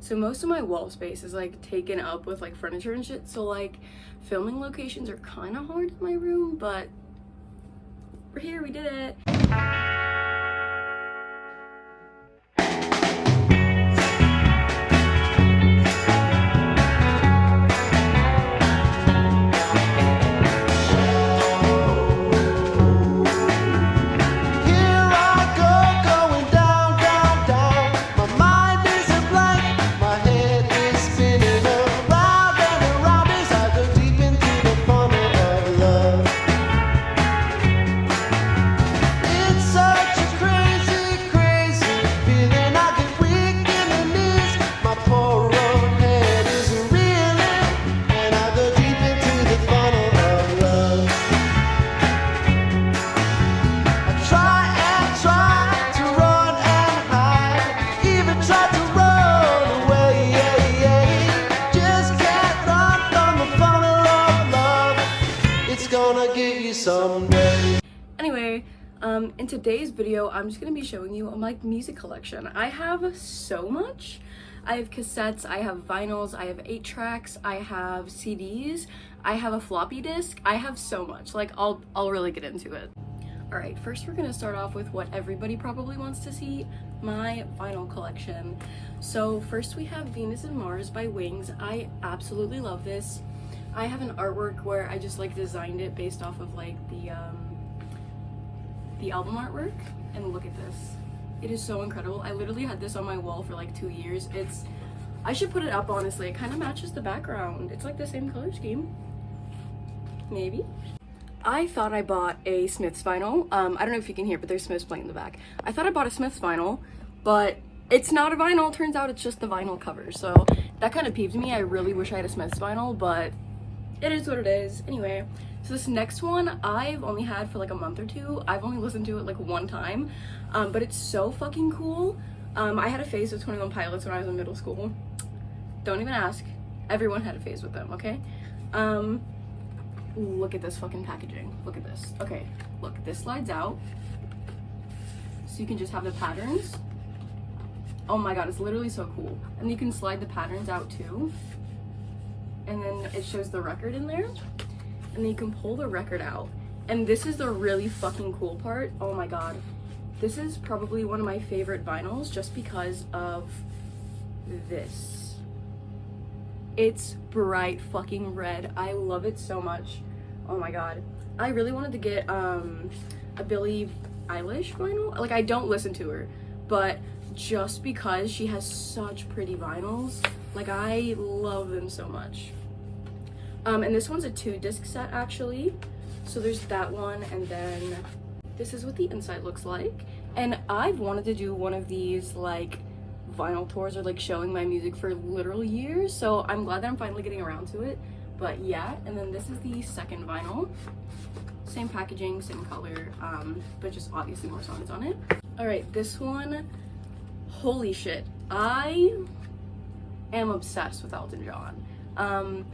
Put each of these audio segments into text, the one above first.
So most of my wall space is like taken up with like furniture and shit, so like filming locations are kind of hard in my room, but we're here, we did it. Anyway, in today's video, I'm just gonna be showing you my music collection. I have so much. I have cassettes, I have vinyls, I have 8-tracks, I have CDs, I have a floppy disk. I have so much. Like, I'll really get into it. All right, first we're gonna start off with what everybody probably wants to see, my vinyl collection. So first we have Venus and Mars by Wings. I absolutely love this. I have an artwork where I just like designed it based off of like the album artwork, and look at this. It is so incredible. I literally had this on my wall for like 2 years. I should put it up, honestly. It kind of matches the background. It's like the same color scheme. Maybe. I thought I bought a Smiths vinyl. I don't know if you can hear, but there's Smiths playing in the back. I thought I bought a Smiths vinyl, but it's not a vinyl. Turns out it's just the vinyl cover. So that kind of peeved me. I really wish I had a Smiths vinyl, but it is what it is. Anyway, so this next one I've only had for like a month or two. I've only listened to it like one time, but it's so fucking cool. I had a phase with 21 Pilots when I was in middle school. Don't even ask. Everyone had a phase with them, okay? Look at this fucking packaging. Look at this. Okay, look, this slides out. So you can just have the patterns. Oh my god, it's literally so cool. And you can slide the patterns out too. And then it shows the record in there. And then you can pull the record out. And this is the really fucking cool part. Oh my god. This is probably one of my favorite vinyls just because of this. It's bright fucking red. I love it so much. Oh my god. I really wanted to get a Billie Eilish vinyl. Like, I don't listen to her, but just because she has such pretty vinyls, like, I love them so much. And this one's a 2-disc set actually. So there's that one, and then this is what the inside looks like. And I've wanted to do one of these like vinyl tours or like showing my music for literal years, so I'm glad that I'm finally getting around to it. But yeah, and then this is the second vinyl. Same packaging, same color, but just obviously more songs on it. All right, this one, holy shit. I am obsessed with Elton John.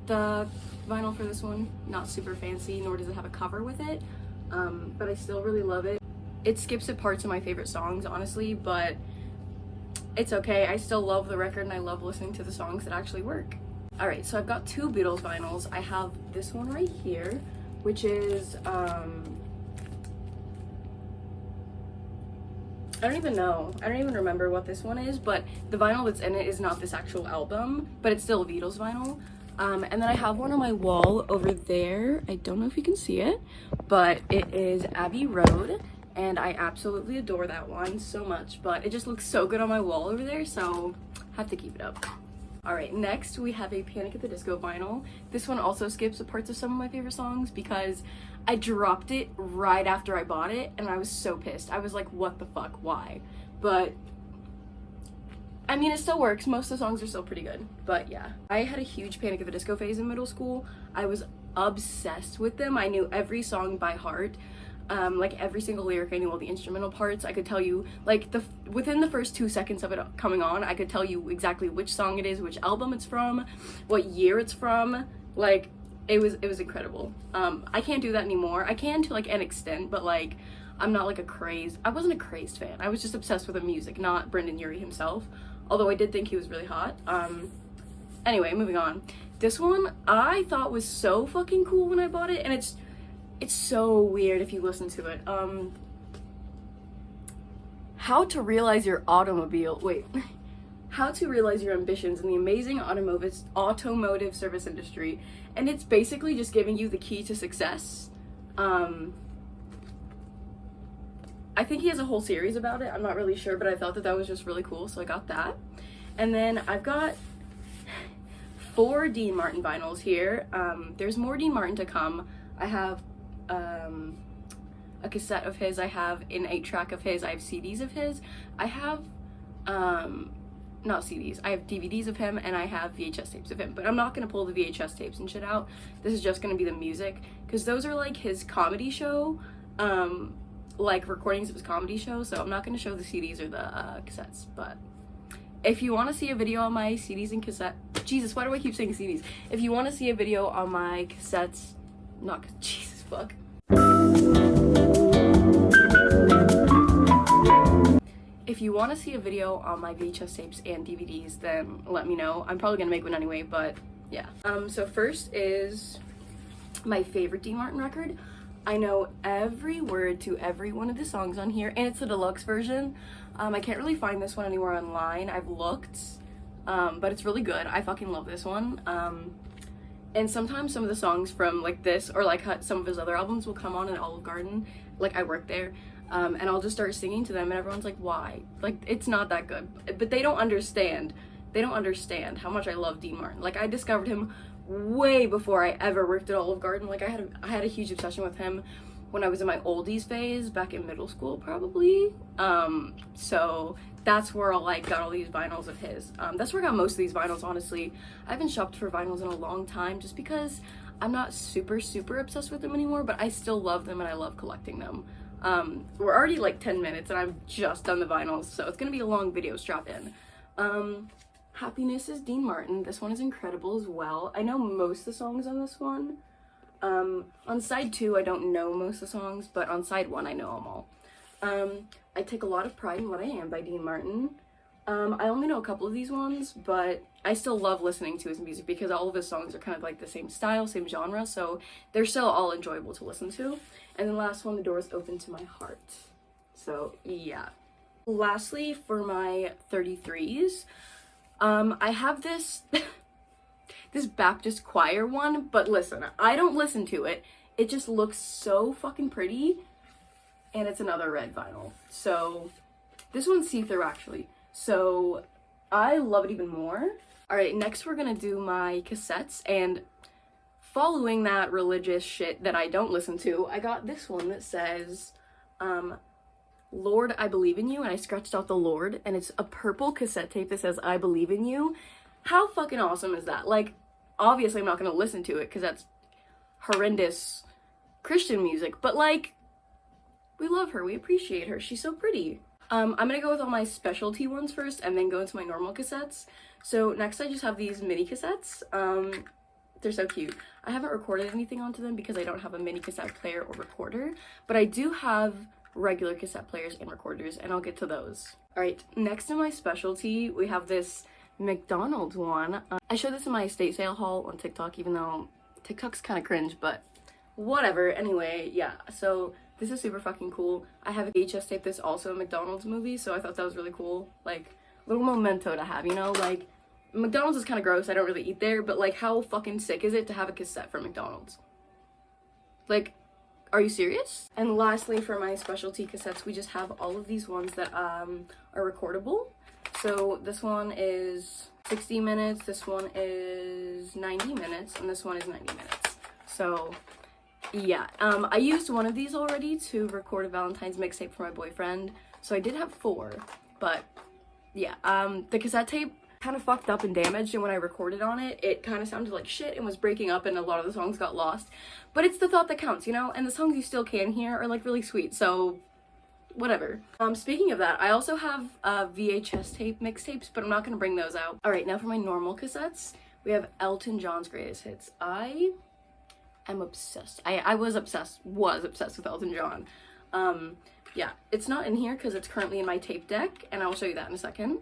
The vinyl for this one, not super fancy, nor does it have a cover with it, but I still really love it. It skips at parts of my favorite songs, honestly, but it's okay. I still love the record and I love listening to the songs that actually work. All right, so I've got 2 Beatles vinyls. I have this one right here, which is, I don't even know. I don't even remember what this one is, but the vinyl that's in it is not this actual album, but it's still a Beatles vinyl. And then I have one on my wall over there. I don't know if you can see it, but it is Abbey Road, and I absolutely adore that one so much, but it just looks so good on my wall over there, so I have to keep it up. All right, next we have a Panic at the Disco vinyl. This one also skips parts of some of my favorite songs because I dropped it right after I bought it, and I was so pissed. I was like, what the fuck, why? But I mean, it still works. Most of the songs are still pretty good, but yeah. I had a huge Panic at the Disco phase in middle school. I was obsessed with them. I knew every song by heart. Like every single lyric, I knew all the instrumental parts. I could tell you, like, within the first 2 seconds of it coming on, I could tell you exactly which song it is, which album it's from, what year it's from. Like, it was incredible. I can't do that anymore. I can to like an extent, but like, I wasn't a crazed fan. I was just obsessed with the music, not Brendan Urie himself. although I did think he was really hot. Anyway, moving on. This one I thought was so fucking cool when I bought it, and it's so weird if you listen to it. How to realize your automobile, wait. How to realize your ambitions in the amazing automotive service industry. And it's basically just giving you the key to success. I think he has a whole series about it. I'm not really sure, but I thought that was just really cool, so I got that. And then I've got 4 Dean Martin vinyls here. There's more Dean Martin to come. I have a cassette of his, I have an 8-track of his, I have CDs of his, I have not CDs, I have DVDs of him, and I have VHS tapes of him, but I'm not gonna pull the VHS tapes and shit out. This is just gonna be the music, because those are like his comedy show, like recordings of his comedy show, so I'm not gonna show the CDs or the cassettes. But if you want to see a video on my CDs and cassette, Jesus, why do I keep saying CDs? If you want to see a video on my cassettes, not, Jesus fuck. If you want to see a video on my VHS tapes and DVDs, then let me know. I'm probably gonna make one anyway, but yeah. So first is my favorite Dean Martin record. I know every word to every one of the songs on here, and it's the deluxe version. I can't really find this one anywhere online. I've looked, but it's really good. I fucking love this one. And sometimes some of the songs from like this, or like some of his other albums, will come on in Olive Garden. Like, I work there, and I'll just start singing to them, and everyone's like, why? Like, it's not that good. But they don't understand. They don't understand how much I love Dean Martin. Like, I discovered him way before I ever worked at Olive Garden. Like, I had a huge obsession with him when I was in my oldies phase, back in middle school probably. So that's where I like got all these vinyls of his. That's where I got most of these vinyls, honestly. I haven't shopped for vinyls in a long time, just because I'm not super obsessed with them anymore, but I still love them and I love collecting them. We're already like 10 minutes and I've just done the vinyls, so it's gonna be a long video, strap in. Happiness is Dean Martin. This one is incredible as well. I know most of the songs on this one. On side 2, I don't know most of the songs, but on side 1, I know them all. I Take a Lot of Pride in What I Am by Dean Martin. I only know a couple of these ones, but I still love listening to his music because all of his songs are kind of like the same style, same genre, so they're still all enjoyable to listen to. And the last one, The Doors Open to My Heart. So, yeah. Lastly, for my 33s, I have this this Baptist choir one, but listen, I don't listen to it. It just looks so fucking pretty, and it's another red vinyl. So this one's see-through actually, so I love it even more. All right, next we're gonna do my cassettes, and following that religious shit that I don't listen to, I got this one that says, Lord, I Believe in You, and I scratched out the Lord, and it's a purple cassette tape that says, I Believe in You. How fucking awesome is that? Like, obviously I'm not gonna listen to it, because that's horrendous Christian music, but like, we love her, we appreciate her, she's so pretty. I'm gonna go with all my specialty ones first, and then go into my normal cassettes. So next I just have these mini cassettes. They're so cute. I haven't recorded anything onto them because I don't have a mini cassette player or recorder, but I do have regular cassette players and recorders, and I'll get to those. Alright, next in my specialty, we have this McDonald's one. I showed this in my estate sale haul on TikTok, even though TikTok's kind of cringe, but whatever. Anyway, yeah, so this is super fucking cool. I have a VHS tape that's also a McDonald's movie, so I thought that was really cool. Like, little memento to have, you know? Like, McDonald's is kind of gross, I don't really eat there, but like, how fucking sick is it to have a cassette from McDonald's? Like, are you serious? And lastly, for my specialty cassettes, we just have all of these ones that are recordable. So this one is 60 minutes, this one is 90 minutes, and this one is 90 minutes. So yeah, I used one of these already to record a Valentine's mixtape for my boyfriend, so I did have 4, but yeah, the cassette tape kind of fucked up and damaged, and when I recorded on it, it kind of sounded like shit and was breaking up, and a lot of the songs got lost. But it's the thought that counts, you know, and the songs you still can hear are like really sweet, so whatever. Speaking of that, I also have VHS tape mixtapes, but I'm not gonna bring those out. Alright, now for my normal cassettes, we have Elton John's greatest hits. I am obsessed. I was obsessed with Elton John. Yeah, it's not in here because it's currently in my tape deck, and I will show you that in a second.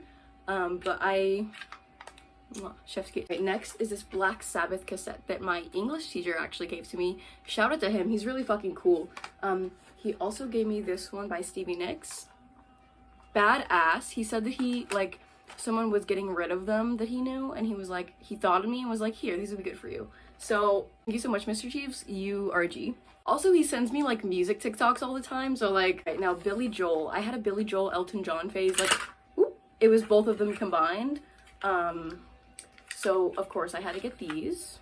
Chef's kiss. Right, next is this Black Sabbath cassette that my English teacher actually gave to me. Shout out to him, he's really fucking cool. He also gave me this one by Stevie Nicks. Badass. He said that he, like, someone was getting rid of them that he knew, and he was like, he thought of me and was like, here, these will be good for you. So, thank you so much, Mr. Chiefs, you are a G. Also, he sends me, like, music TikToks all the time, so, like, right now, Billy Joel. I had a Billy Joel, Elton John phase, like, whoop, it was both of them combined. So, of course, I had to get these.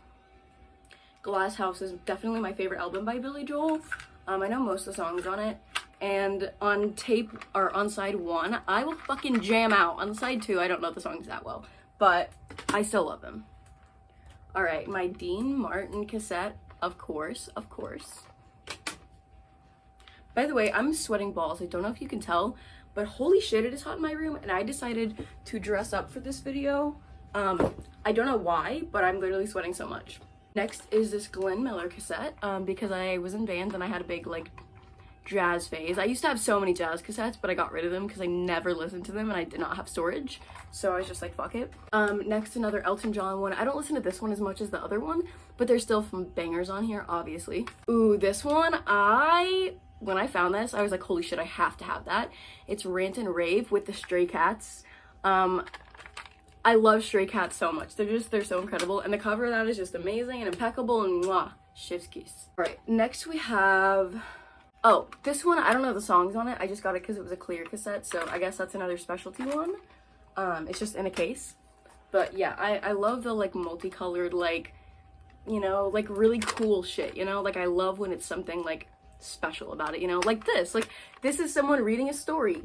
Glass House is definitely my favorite album by Billy Joel. I know most of the songs on it. And on tape, or on side 1, I will fucking jam out. On side 2, I don't know the songs that well, but I still love them. Alright, my Dean Martin cassette, of course. By the way, I'm sweating balls. I don't know if you can tell, but holy shit, it is hot in my room, and I decided to dress up for this video. I don't know why, but I'm literally sweating so much. Next is this Glenn Miller cassette, because I was in band and I had a big, like, jazz phase. I used to have so many jazz cassettes, but I got rid of them because I never listened to them and I did not have storage. So I was just like, fuck it. Next, another Elton John one. I don't listen to this one as much as the other one, but there's still some bangers on here, obviously. Ooh, this one, when I found this, I was like, holy shit, I have to have that. It's Rant and Rave with the Stray Cats. I love Stray Cats so much. They're so incredible. And the cover of that is just amazing and impeccable and mwah, chef's kiss. All right, next we have, oh, this one, I don't know the songs on it. I just got it because it was a clear cassette, so I guess that's another specialty one. It's just in a case. But yeah, I love the, like, multicolored, like, you know, like, really cool shit, you know? Like, I love when it's something, like, special about it, you know? Like this. Like, this is someone reading a story.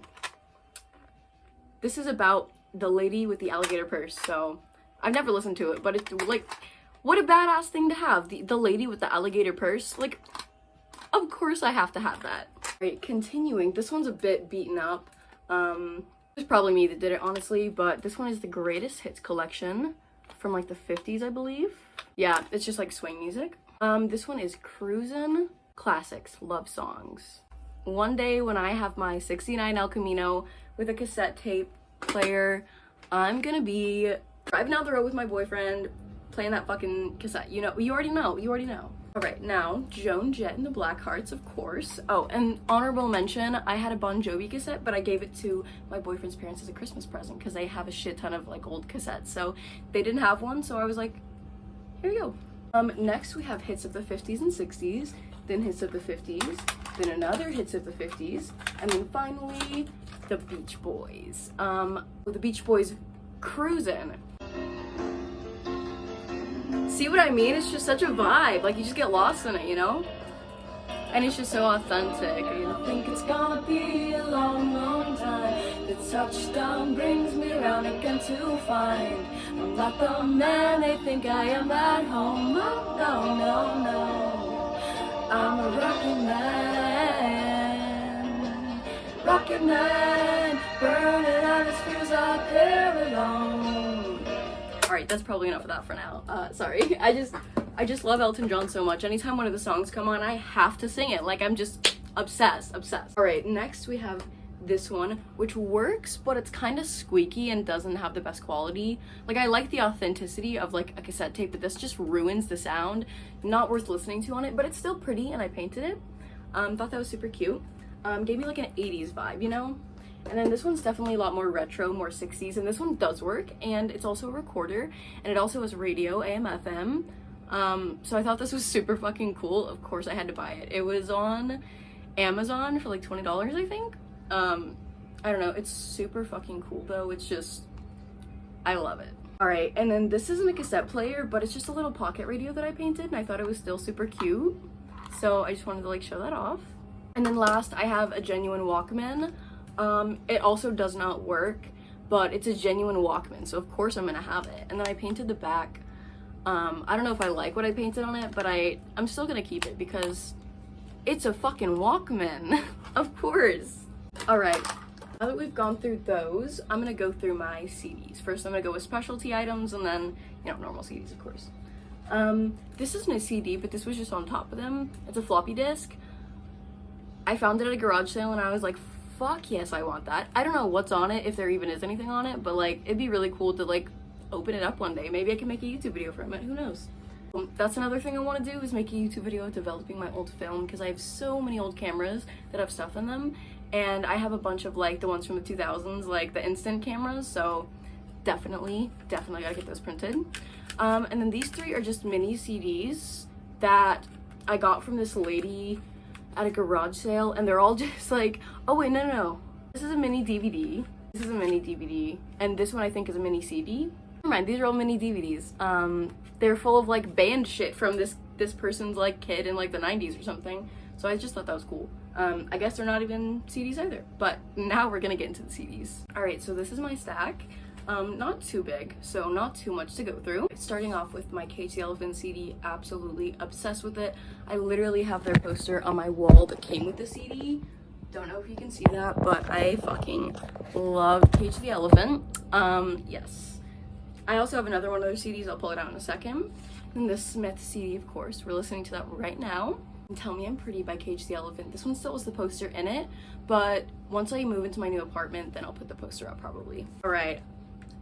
This is about the lady with the alligator purse, so I've never listened to it, but it's, like, what a badass thing to have. The lady with the alligator purse. Like, of course I have to have that. Right, continuing. This one's a bit beaten up. It's probably me that did it, honestly, but this one is the Greatest Hits collection from, like, the 50s, I believe. Yeah, it's just, like, swing music. This one is Cruisin' Classics, Love Songs. One day when I have my 69 El Camino with a cassette tape player, I'm gonna be driving down the road with my boyfriend, playing that fucking cassette. You know, you already know. All right, now, Joan, Jett, and the Blackhearts, of course. Oh, and honorable mention, I had a Bon Jovi cassette, but I gave it to my boyfriend's parents as a Christmas present because they have a shit ton of, like, old cassettes. So they didn't have one, so I was like, here you go. Next we have hits of the 50s and 60s, then hits of the 50s, then another hits of the 50s, and then finally, the Beach Boys. The Beach Boys, Cruisin'. See what I mean? It's just such a vibe. Like, you just get lost in it, you know? And it's just so authentic. I think it's gonna be a long, long time. The touchdown brings me around again to find I'm not the man they think I am at home. Oh, no, no, no. I'm a rockin' man, burning out his fuse out there alone. Alright, that's probably enough of that for now. Sorry. I just love Elton John so much. Anytime one of the songs come on, I have to sing it. Like, I'm just obsessed. Alright, next we have this one, which works, but it's kind of squeaky and doesn't have the best quality. Like, I like the authenticity of, like, a cassette tape, but this just ruins the sound. Not worth listening to on it, but it's still pretty, and I painted it. Thought that was super cute. Gave me, like, an 80s vibe, you know? And then this one's definitely a lot more retro, more 60s, and this one does work, and it's also a recorder, and it also has radio, AM, FM. So I thought this was super fucking cool. Of course I had to buy it. It was on Amazon for like $20, I think. I don't know, it's super fucking cool though. It's just, I love it. Alright, and then this isn't a cassette player, but it's just a little pocket radio that I painted, and I thought it was still super cute. So I just wanted to, like, show that off. And then last, I have a genuine Walkman. It also does not work, but it's a genuine Walkman, so of course I'm gonna have it. And then I painted the back. I don't know if I like what I painted on it, but I'm still gonna keep it because it's a fucking Walkman. Of course. Alright, now that we've gone through those, I'm gonna go through my CDs. First I'm gonna go with specialty items, and then, you know, normal CDs, of course. This isn't a CD, but this was just on top of them. It's a floppy disk. I found it at a garage sale and I was like, fuck yes, I want that. I don't know what's on it, if there even is anything on it, but like it'd be really cool to like open it up one day. Maybe I can make a YouTube video from it, who knows. That's another thing I want to do, is make a YouTube video developing my old film, because I have so many old cameras that have stuff in them, and I have a bunch of like the ones from the 2000s, like the instant cameras, so definitely gotta get those printed. And then these three are just mini CDs that I got from this lady at a garage sale, and they're all just like, oh wait, no. This is a mini DVD. This is a mini DVD, and this one I think is a mini CD. Never mind, these are all mini DVDs. They're full of like band shit from this person's like kid in like the 90s or something. So I just thought that was cool. I guess they're not even CDs either, but now we're gonna get into the CDs. All right, so this is my stack. Not too big, so not too much to go through. Starting off with my Cage the Elephant CD, absolutely obsessed with it. I literally have their poster on my wall that came with the CD. Don't know if you can see that, but I fucking love Cage the Elephant. Yes. I also have another one of their CDs, I'll pull it out in a second. And the Smith CD, of course, we're listening to that right now. And Tell Me I'm Pretty by Cage the Elephant. This one still has the poster in it, but once I move into my new apartment, then I'll put the poster up probably. All right,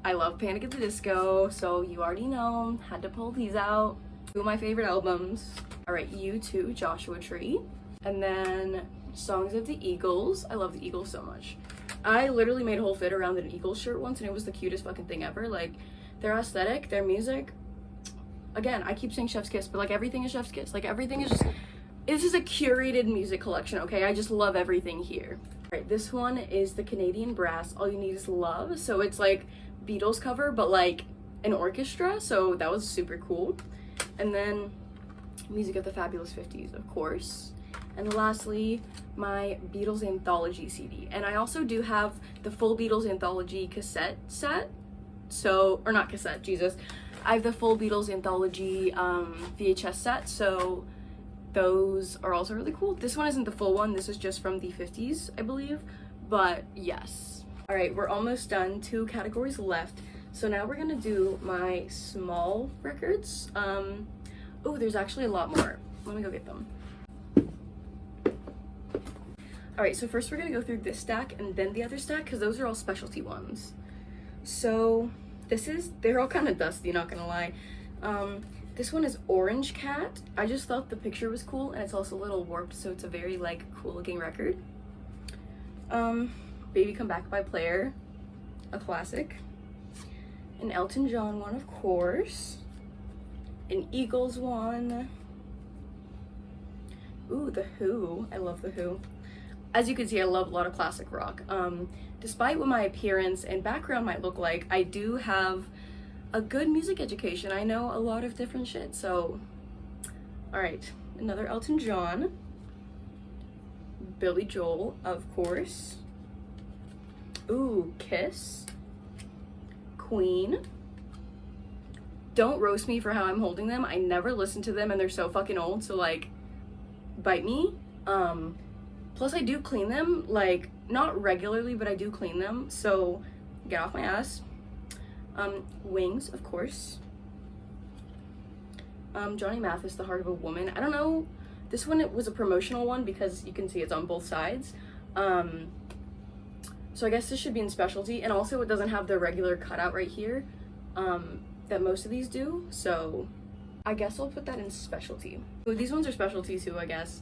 I love Panic at the Disco, so you already know, had to pull these out. Two of my favorite albums. All right, U2, Joshua Tree. And then Songs of the Eagles. I love the Eagles so much. I literally made a whole fit around an Eagles shirt once, and it was the cutest fucking thing ever. Like, their aesthetic, their music, again, I keep saying Chef's Kiss, but like everything is Chef's Kiss. Like everything is just, it's just a curated music collection, okay? I just love everything here. All right, this one is the Canadian Brass, All You Need Is Love. So it's like Beatles cover, but like an orchestra, so that was super cool. And then Music of the Fabulous 50s, of course. And lastly, my Beatles Anthology CD. And I also do have the full Beatles Anthology cassette set. So, or not cassette, Jesus. I have the full Beatles Anthology VHS set, so those are also really cool. This one isn't the full one, this is just from the 50s, I believe, but yes. All right, we're almost done, 2 categories left. So now we're gonna do my small records. Oh, there's actually a lot more. Let me go get them. All right, so first we're gonna go through this stack and then the other stack, because those are all specialty ones. So they're all kind of dusty, not gonna lie. This one is Orange Cat. I just thought the picture was cool, and it's also a little warped, so it's a very like cool looking record. Baby Come Back by Player, a classic. An Elton John one, of course. An Eagles one. Ooh, The Who. I love The Who. As you can see, I love a lot of classic rock. Despite what my appearance and background might look like, I do have a good music education. I know a lot of different shit, so. All right, another Elton John. Billy Joel, of course. Ooh, Kiss. Queen. Don't roast me for how I'm holding them. I never listened to them and they're so fucking old, so like, bite me. Plus I do clean them, like, not regularly, but I do clean them, so get off my ass. Wings, of course. Johnny Mathis, The Heart of a Woman. I don't know, this one, it was a promotional one because you can see it's on both sides. So I guess this should be in specialty, and also it doesn't have the regular cutout right here that most of these do, so I guess I'll put that in specialty. Ooh, these ones are specialty too, I guess.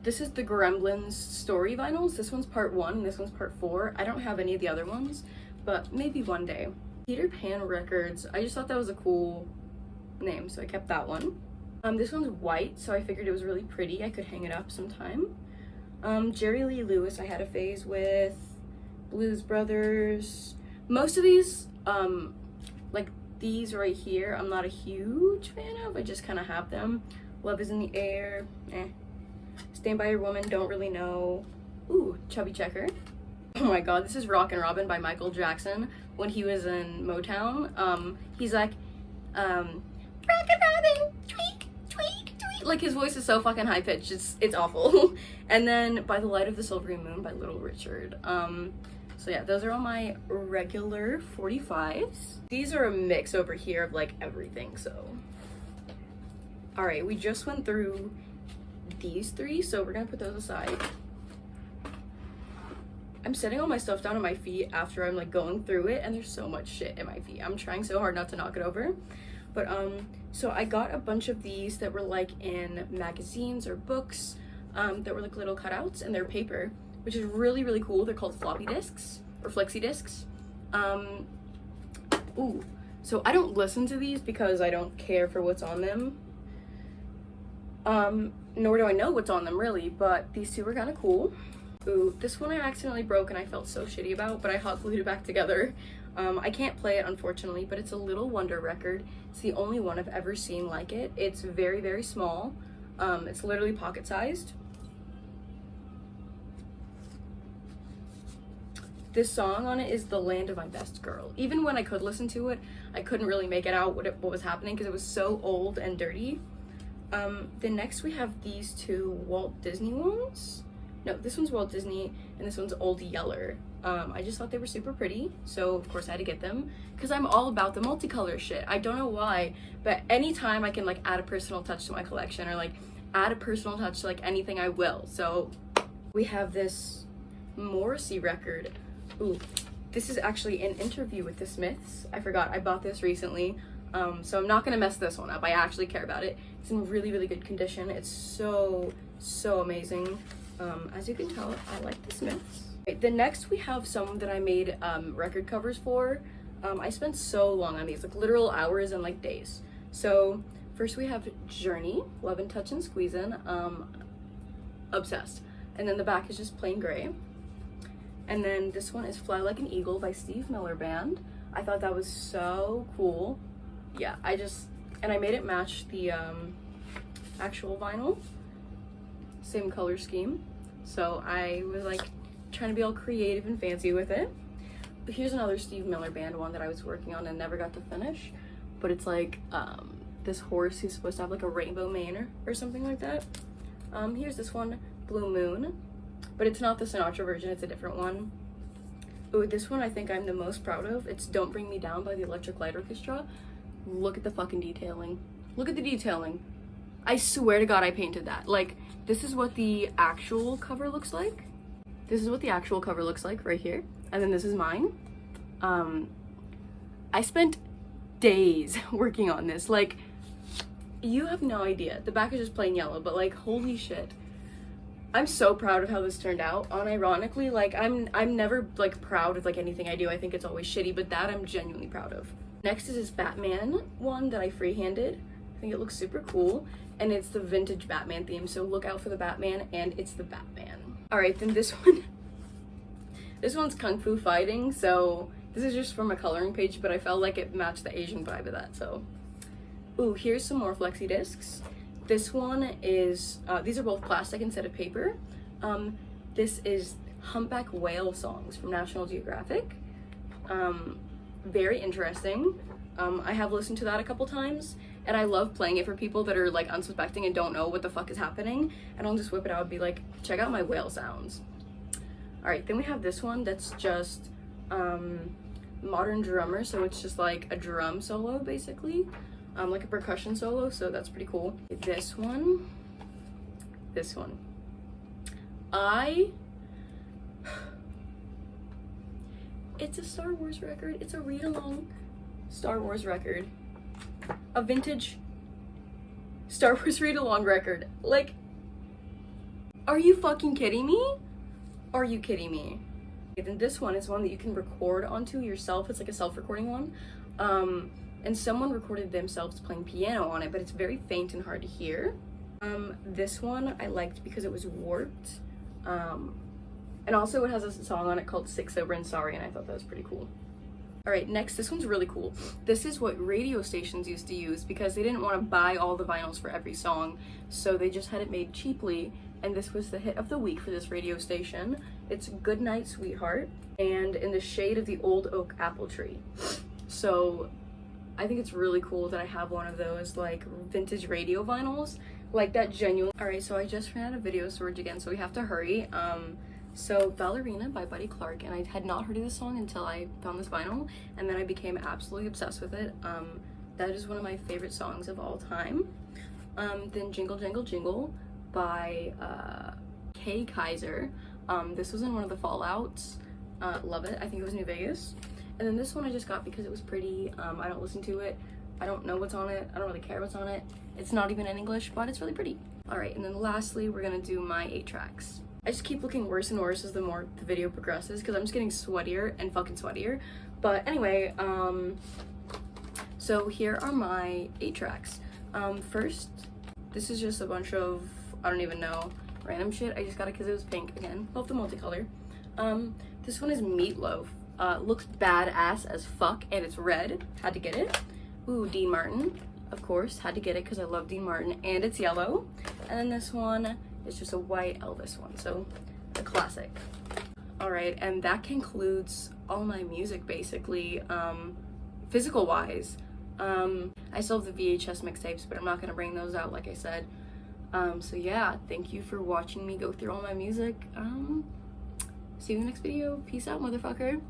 This is the Gremlins story vinyls. This one's part 1, and this one's part 4. I don't have any of the other ones, but maybe one day. Peter Pan Records. I just thought that was a cool name, so I kept that one. This one's white, so I figured it was really pretty. I could hang it up sometime. Jerry Lee Lewis, I had a phase with. Blues Brothers. Most of these, like these right here, I'm not a huge fan of. I just kind of have them. Love Is in the Air, Stand By Your Woman, don't really know. Ooh, Chubby Checker. Oh my god, this is Rockin' Robin by Michael Jackson. When he was in Motown, he's like, Rockin' Robin, tweak, tweak, tweak. Like, his voice is so fucking high pitched, it's awful. And then By the Light of the Silvery Moon by Little Richard. So yeah, those are all my regular 45s. These are a mix over here of like everything, so. All right, we just went through these 3, so we're gonna put those aside. I'm setting all my stuff down on my feet after I'm like going through it, and there's so much shit in my feet. I'm trying so hard not to knock it over. But so I got a bunch of these that were like in magazines or books, that were like little cutouts, and they're paper, which is really, really cool. They're called floppy disks or flexi disks. Ooh, so I don't listen to these because I don't care for what's on them. Nor do I know what's on them really, but these two were kind of cool. Ooh, this one I accidentally broke and I felt so shitty about, but I hot glued it back together. I can't play it unfortunately, but it's a Little Wonder record. It's the only one I've ever seen like it. It's very, very small. It's literally pocket sized. This song on it is The Land of My Best Girl. Even when I could listen to it, I couldn't really make it out what was happening because it was so old and dirty. Then next we have these two Walt Disney ones. No, this one's Walt Disney and this one's Old Yeller. I just thought they were super pretty, so of course I had to get them because I'm all about the multicolor shit. I don't know why, but anytime I can like add a personal touch to my collection or like add a personal touch to like anything, I will. So we have this Morrissey record. Ooh, this is actually an interview with the Smiths. I forgot, I bought this recently. So I'm not gonna mess this one up. I actually care about it. It's in really, really good condition. It's so amazing. As you can tell, I like the Smiths. Right, then next we have some that I made record covers for. I spent so long on these, like literal hours and like days. So first we have Journey, Lovin', Touchin', Squeezin', obsessed. And then the back is just plain gray. And then this one is Fly Like an Eagle by Steve Miller Band. I thought that was so cool. Yeah, and I made it match the actual vinyl. Same color scheme. So I was like trying to be all creative and fancy with it. But here's another Steve Miller Band one that I was working on and never got to finish. But it's like this horse who's supposed to have like a rainbow mane or something like that. Here's this one, Blue Moon. But it's not the Sinatra version, it's a different one. Ooh, this one I think I'm the most proud of. It's Don't Bring Me Down by the Electric Light Orchestra. Look at the fucking detailing. Look at the detailing. I swear to God I painted that. Like, this is what the actual cover looks like. This is what the actual cover looks like right here. And then this is mine. I spent days working on this. Like, you have no idea. The back is just plain yellow, but like, holy shit. I'm so proud of how this turned out. Unironically, like I'm never like proud of like anything I do. I think it's always shitty, but that I'm genuinely proud of. Next is this Batman one that I freehanded. I think it looks super cool, and it's the vintage Batman theme, so look out for the Batman, and it's the Batman. All right, then this one, this one's Kung Fu Fighting, so this is just from a coloring page, but I felt like it matched the Asian vibe of that, so. Ooh, here's some more flexi discs. This one is, these are both plastic instead of paper. This is Humpback whale songs from National Geographic. Very interesting. I have listened to that a couple times, and I love playing it for people that are like unsuspecting and don't know what the fuck is happening, and I'll just whip it out and be like, check out my whale sounds. All right, then we have this one that's just modern drummer, so it's just like a drum solo basically. Like a percussion solo, so that's pretty cool. This one. It's a Star Wars record. It's a read-along Star Wars record. A vintage Star Wars read-along record. Like, are you fucking kidding me? Are you kidding me? Okay, then this one is one that you can record onto yourself. It's like a self-recording one. And someone recorded themselves playing piano on it, but it's very faint and hard to hear. This one I liked because it was warped. And also it has a song on it called Sick, Sober, and Sorry, and I thought that was pretty cool. All right, next, this one's really cool. This is what radio stations used to use because they didn't want to buy all the vinyls for every song, so they just had it made cheaply, and this was the hit of the week for this radio station. It's Goodnight, Sweetheart, and In the Shade of the Old Oak Apple Tree. So I think it's really cool that I have one of those like vintage radio vinyls, like that genuine. All right, so I just ran out of video storage again, so we have to hurry. So Ballerina by Buddy Clark, and I had not heard of this song until I found this vinyl, and then I became absolutely obsessed with it. That is one of my favorite songs of all time. Then Jingle Jangle Jingle by Kay Kaiser. This was in one of the Fallouts. Love it. I think it was New Vegas. And then this one I just got because it was pretty. I don't listen to it. I don't know what's on it. I don't really care what's on it. It's not even in English, but it's really pretty. All right, and then lastly, we're gonna do my 8-tracks. I just keep looking worse and worse as the more the video progresses because I'm just getting sweatier and fucking sweatier. But anyway, so here are my 8-tracks. First, this is just a bunch of, I don't even know, random shit. I just got it because it was pink again. Love the multicolor. This one is Meatloaf. Looks badass as fuck, and it's red. Had to get it. Ooh, Dean Martin. Of course, had to get it because I love Dean Martin, and it's yellow. And then this one is just a white Elvis one, so a classic. All right, and that concludes all my music basically, physical wise. I still have the VHS mixtapes, but I'm not gonna bring those out like I said. So yeah, thank you for watching me go through all my music. See you in the next video. Peace out, motherfucker.